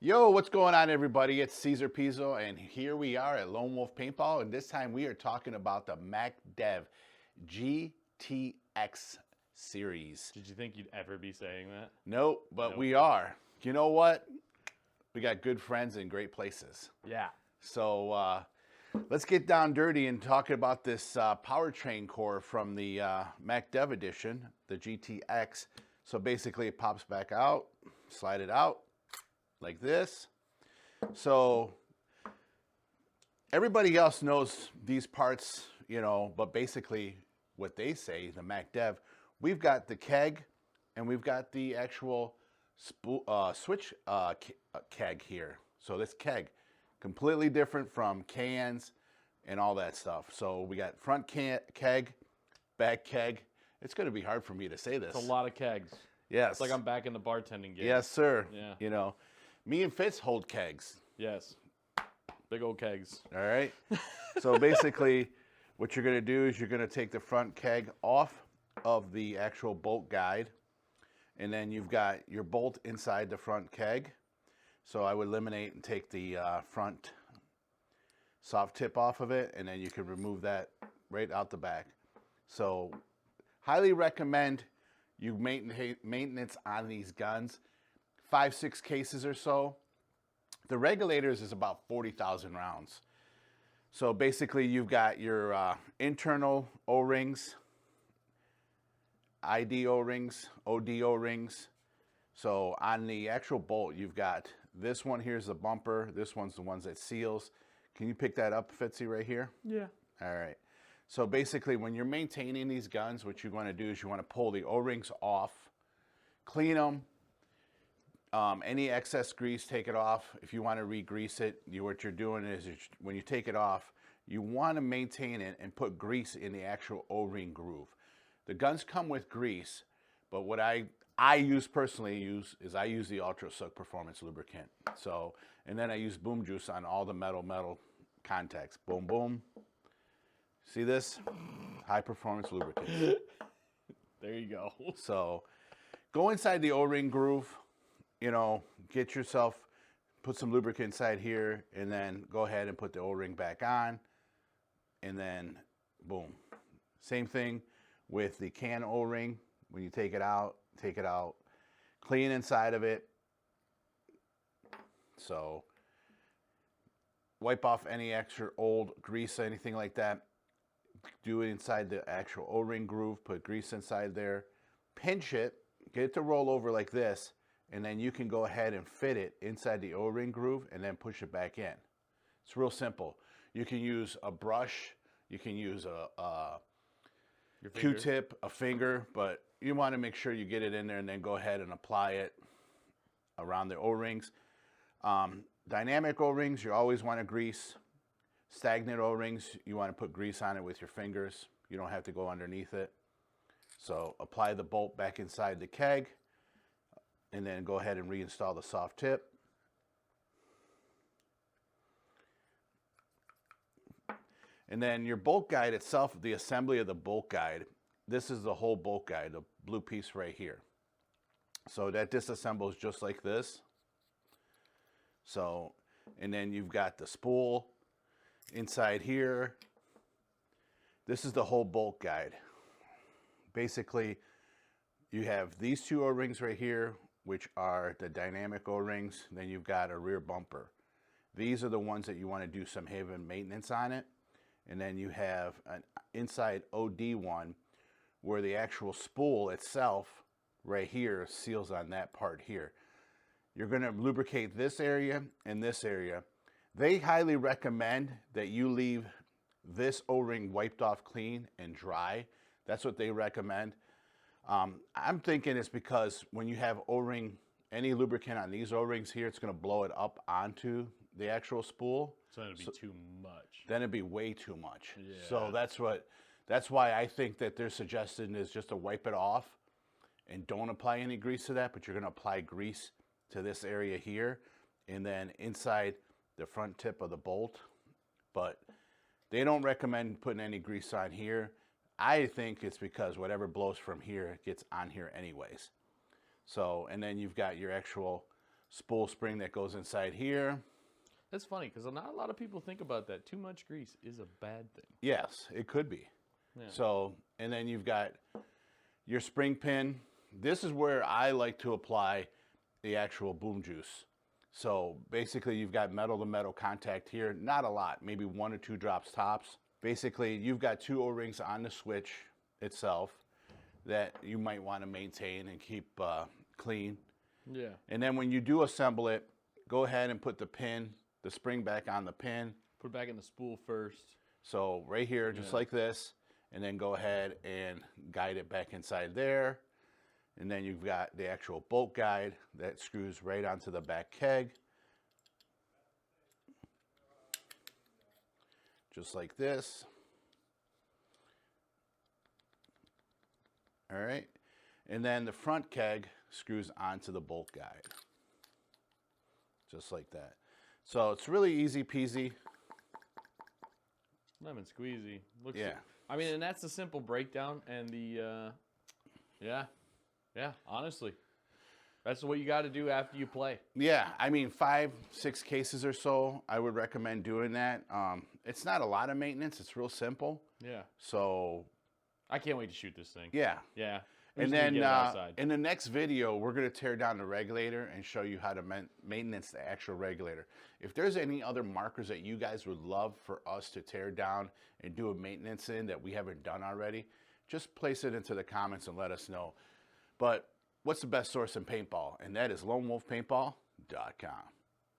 Yo, what's going on, everybody? It's Caesar Pizzo, and here we are at Lone Wolf Paintball, and this time we are talking about the MacDev GTX series. Did you think you'd ever be saying that? Nope, but Nope. we are. You know what? We got good friends in great places. Yeah. So let's get down dirty and talk about this powertrain core from the MacDev edition, the GTX. So basically it pops back out, slide it out, like this. So everybody else knows these parts, you know, but basically what they say, the MacDev, we've got the keg and we've got the actual switch keg here. So this keg, completely different from cans and all that stuff. So we got front keg, back keg. It's going to be hard for me to say this. It's a lot of kegs. Yes. It's like I'm back in the bartending game. Yes, sir. Yeah. You know, me and Fitz hold kegs. Yes. Big old kegs. All right. So basically, what you're going to do is you're going to take the front keg off of the actual bolt guide, and then you've got your bolt inside the front keg. So I would eliminate and take the front soft tip off of it, and then you can remove that right out the back. So highly recommend you maintenance on these guns. 5-6 cases or so. The regulators is about 40,000 rounds. So basically you've got your internal O-rings, ID O-rings, OD O-rings. So on the actual bolt, you've got this one here's the bumper. This one's the ones that seals. Can you pick that up, Fitzy, right here? Yeah. All right. So basically when you're maintaining these guns, what you want to do is you want to pull the O-rings off, clean them. Any excess grease, take it off. If you want to re-grease it, what you're doing is when you take it off, you want to maintain it and put grease in the actual O-ring groove. The guns come with grease, but what I personally use the Ultra Silk Performance lubricant. So, and then I use Boom Juice on all the metal contacts. Boom, boom. See this? High performance lubricant. There you go. So, go inside the O-ring groove. You know, get yourself, put some lubricant inside here, and then go ahead and put the O-ring back on, and then boom. Same thing with the can O-ring. When you take it out, clean inside of it. So wipe off any extra old grease, anything like that. Do it inside the actual O-ring groove, put grease inside there, pinch it, get it to roll over like this, and then you can go ahead and fit it inside the O-ring groove and then push it back in. It's real simple. You can use a brush, you can use a Q-tip, a finger, but you want to make sure you get it in there and then go ahead and apply it around the O-rings. Dynamic O-rings, you always want to grease. Stagnant O-rings, you want to put grease on it with your fingers. You don't have to go underneath it. So apply the bolt back inside the keg, and then go ahead and reinstall the soft tip. And then your bolt guide itself, the assembly of the bolt guide, this is the whole bolt guide, the blue piece right here. So that disassembles just like this. So, and then you've got the spool inside here. This is the whole bolt guide. Basically, you have these two O-rings right here, which are the dynamic O-rings. Then you've got a rear bumper. These are the ones that you want to do some heavy maintenance on it. And then you have an inside OD one where the actual spool itself right here seals on that part here. You're going to lubricate this area and this area. They highly recommend that you leave this O-ring wiped off clean and dry. That's what they recommend. I'm thinking it's because when you have O-ring, any lubricant on these O-rings here, it's going to blow it up onto the actual spool. So it'd be too much. Then it'd be way too much. Yeah. So that's why I think that their suggestion is just to wipe it off and don't apply any grease to that, but you're going to apply grease to this area here and then inside the front tip of the bolt. But they don't recommend putting any grease on here. I think it's because whatever blows from here gets on here anyways. So, and then you've got your actual spool spring that goes inside here. That's funny because not a lot of people think about that. Too much grease is a bad thing. Yes, it could be. Yeah. So, and then you've got your spring pin. This is where I like to apply the actual boom juice. So basically you've got metal to metal contact here. Not a lot, maybe 1 or 2 drops tops. Basically you've got 2 O-rings on the switch itself that you might want to maintain and keep clean. Yeah. And then when you do assemble it, go ahead and put the spring back on the pin. Put it back in the spool first. So right here, just like this, and then go ahead and guide it back inside there. And then you've got the actual bolt guide that screws right onto the back keg. Just like this. All right. And then the front keg screws onto the bolt guide. Just like that. So it's really easy peasy. Lemon squeezy. Looks Yeah. I mean, and that's the simple breakdown and the, yeah, honestly. That's what you got to do after you play. Yeah, I mean 5, 6 cases or so, I would recommend doing that. It's not a lot of maintenance, it's real simple. Yeah. So I can't wait to shoot this thing. yeah. Yeah. We And just need to then get it outside. in the next video, we're going to tear down the regulator and show you how to maintenance the actual regulator. If there's any other markers that you guys would love for us to tear down and do a maintenance in that we haven't done already, just place it into the comments and let us know. But what's the best source in paintball? And that is lonewolfpaintball.com.